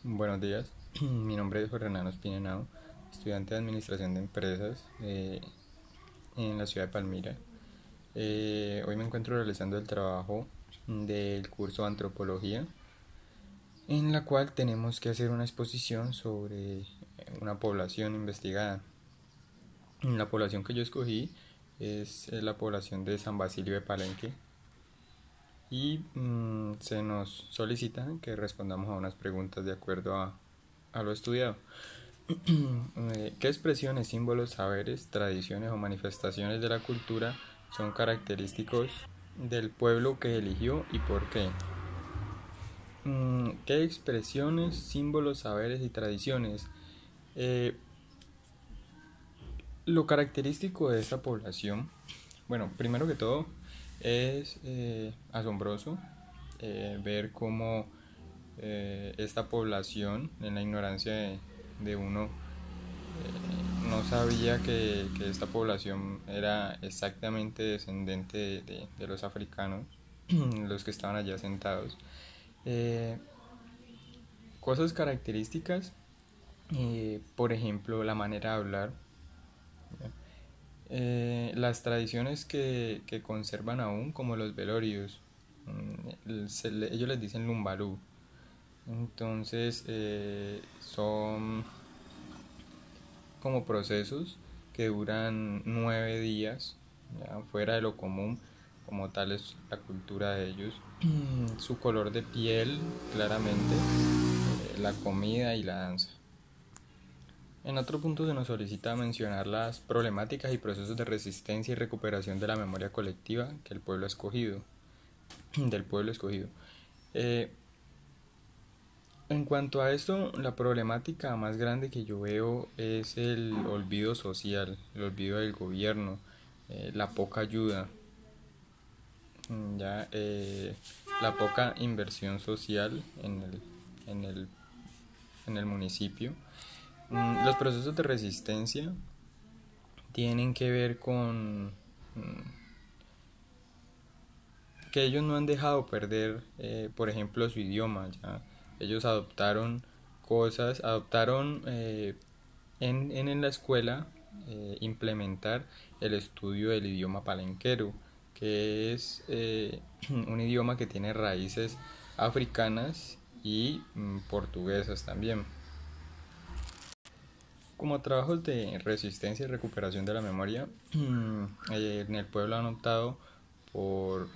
Buenos días, mi nombre es Jorge Hernán Espinenao, estudiante de Administración de Empresas en la ciudad de Palmira. Hoy me encuentro realizando el trabajo del curso de Antropología, en la cual tenemos que hacer una exposición sobre una población investigada. La población que yo escogí es la población de San Basilio de Palenque y se nos solicita que respondamos a unas preguntas de acuerdo a lo estudiado. ¿Qué expresiones, símbolos, saberes, tradiciones o manifestaciones de la cultura son característicos del pueblo que eligió y por qué? ¿Qué expresiones, símbolos, saberes y tradiciones? Eh, lo característico de esta población, bueno, primero que todo, es asombroso ver cómo esta población, en la ignorancia de uno, no sabía que esta población era exactamente descendente de los africanos, los que estaban allá sentados. Eh, Cosas características, por ejemplo, la manera de hablar, las tradiciones que conservan aún, como los velorios, ellos les dicen lumbalú. Entonces, son como procesos que duran 9 días, ya fuera de lo común, como tal es la cultura de ellos. Su color de piel, claramente, la comida y la danza. En otro punto se nos solicita mencionar las problemáticas y procesos de resistencia y recuperación de la memoria colectiva que el pueblo ha escogido, del pueblo escogido. Eh, En cuanto a esto, la problemática más grande que yo veo es el olvido social, el olvido del gobierno, la poca ayuda, ya la poca inversión social en el, en el municipio. Los procesos de resistencia tienen que ver con que ellos no han dejado perder, por ejemplo, su idioma. Ya ellos adoptaron cosas, adoptaron en la escuela implementar el estudio del idioma palenquero, que es un idioma que tiene raíces africanas y portuguesas también. Como trabajos de resistencia y recuperación de la memoria, en el pueblo han optado por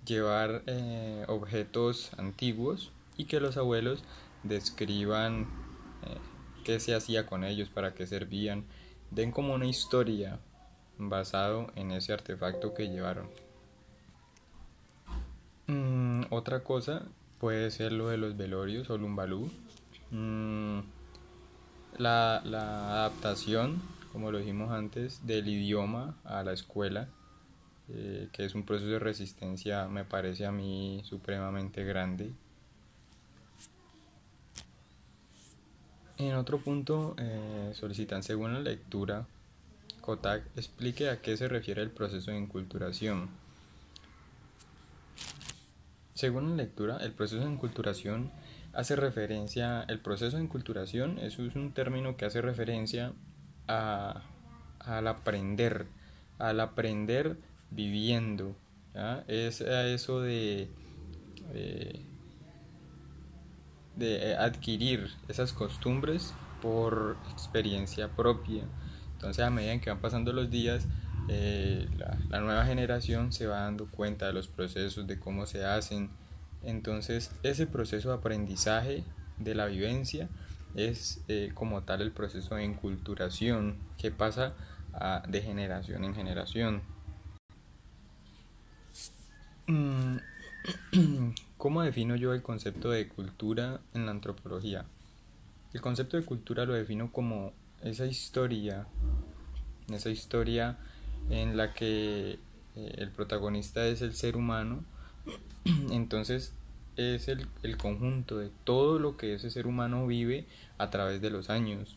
llevar objetos antiguos y que los abuelos describan eh, qué se hacía con ellos, para qué servían, den como una historia basado en ese artefacto que llevaron. Otra cosa puede ser lo de los velorios o lumbalú. Mm, la adaptación, como lo dijimos antes, del idioma a la escuela, que es un proceso de resistencia, me parece a mí supremamente grande. En otro punto solicitan, según la lectura, COTAC explique a qué se refiere el proceso de enculturación. Según la lectura, el proceso de enculturación hace referencia, el proceso de enculturación eso es un término que hace referencia a, al aprender, al aprender viviendo, ¿ya? Es a eso eh, de adquirir esas costumbres por experiencia propia. Entonces, a medida que van pasando los días, la nueva generación se va dando cuenta de los procesos, de cómo se hacen. Entonces, ese proceso de aprendizaje de la vivencia es como tal el proceso de enculturación que pasa de generación en generación. Mm, ¿Cómo defino yo el concepto de cultura en la antropología? El concepto de cultura lo defino como esa historia en la que el protagonista es el ser humano. Entonces es el conjunto de todo lo que ese ser humano vive a través de los años,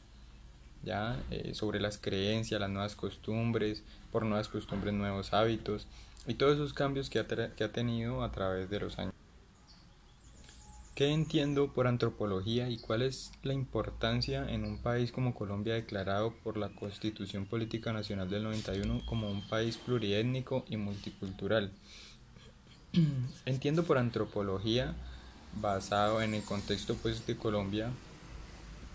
ya sobre las creencias, las nuevas costumbres, por nuevas costumbres, nuevos hábitos y todos esos cambios que ha tenido a través de los años. ¿Qué entiendo por antropología y cuál es la importancia en un país como Colombia declarado por la Constitución Política Nacional del 91 como un país pluriétnico y multicultural? Entiendo por antropología, basado en el contexto pues de Colombia,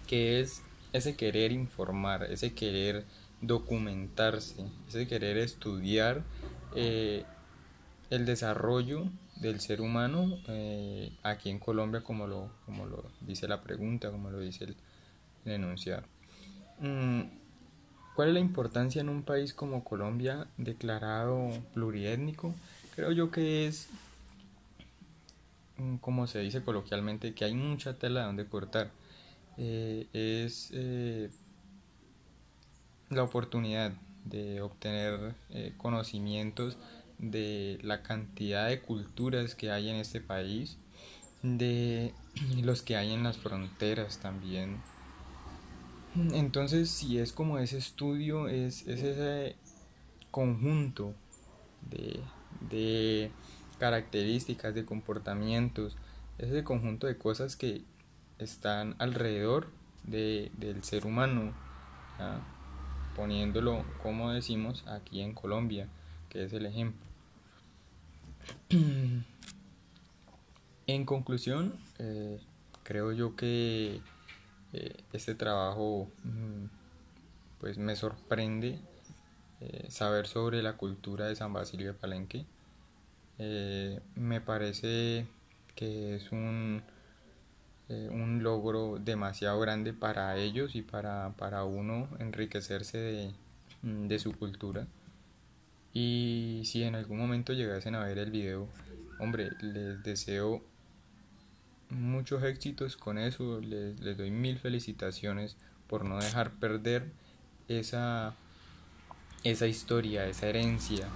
que es ese querer informar, ese querer documentarse, ese querer estudiar eh, el desarrollo del ser humano aquí en Colombia, como lo dice la pregunta, como lo dice el enunciado. Mm, ¿Cuál es la importancia en un país como Colombia declarado pluriétnico? Creo yo que es, como se dice coloquialmente, que hay mucha tela de donde cortar. Es la oportunidad de obtener conocimientos de la cantidad de culturas que hay en este país, de los que hay en las fronteras también. Entonces, si es como ese estudio, es ese conjunto de, de características, de comportamientos, ese conjunto de cosas que están alrededor del ser humano, ¿ya? Poniéndolo, como decimos, aquí en Colombia, que es el ejemplo. En conclusión, creo yo que este trabajo pues me sorprende saber sobre la cultura de San Basilio de Palenque. Me parece que es un logro demasiado grande para ellos y para uno enriquecerse de su cultura. Y si en algún momento llegasen a ver el video, hombre, les deseo muchos éxitos con eso, les doy mil felicitaciones por no dejar perder esa, esa historia, esa herencia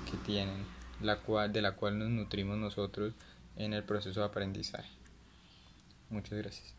que tienen, de la cual nos nutrimos nosotros en el proceso de aprendizaje. Muchas gracias.